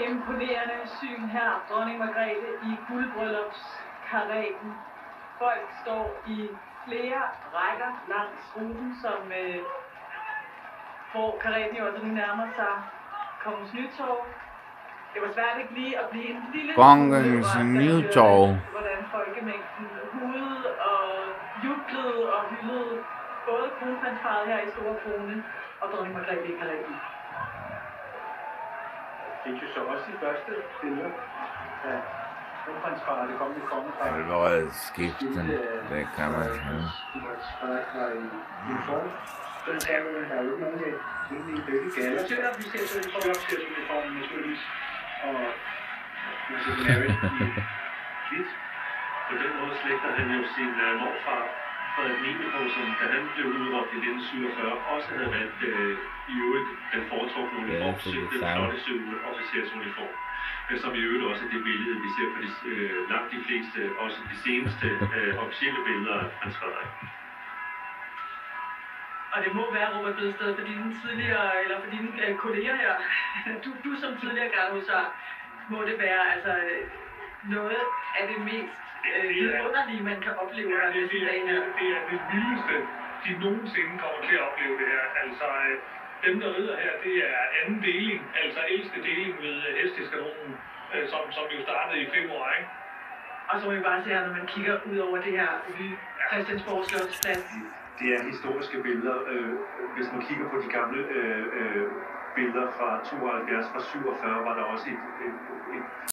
Imponerende syn her. Dronning Margrethe i guldbryllupskaretten. Folk står i flere rækker langs ruten, som hvor karetten jo altså nu nærmer sig Kongens Nytorv. Det var svært ikke lige at blive en lille Kongens Nytorv. Hvordan folkemængden hudede og jublede og hyldede både kronprinsparret her i Store Krone og dronning Margrethe i karetten. Det er jo så også de første billeder af kronprinsparret, det kommende kongeparret. Allerede skiften, det kan man sige. Den kan man, der er jo ikke nogen egentlige begge galler. Selvom vi ser sådan en uniform naturligvis, og Mary i hvidt. På den måde slægter han jo sin morfar Frederik 9. på, som da han blev udråbt i 1947, også havde valgt i øvrigt den foretrukne uniform, den flotte søvende officersuniform. Som i øvrigt også er det billede, vi ser på langt de fleste, også de seneste officielle billeder af Prins Frederik. Og det må være, Robert Bedsted, for dine tidligere, eller for dine kolleger her. Du som tidligere garnhusar, må det være altså noget af det mest vidunderlige, man kan opleve her ved sin dag her. Det er det vildeste, de nogensinde kommer til at opleve det her. Altså, dem der rider her, det er anden deling, altså ældste deling ved hesteskadronen, som jo startede i februar, ikke? Og så må vi bare se her, når man kigger ud over det her Christiansborg Slotsplads. Det er historiske billeder. Hvis man kigger på de gamle billeder fra 72, fra 47, var der også et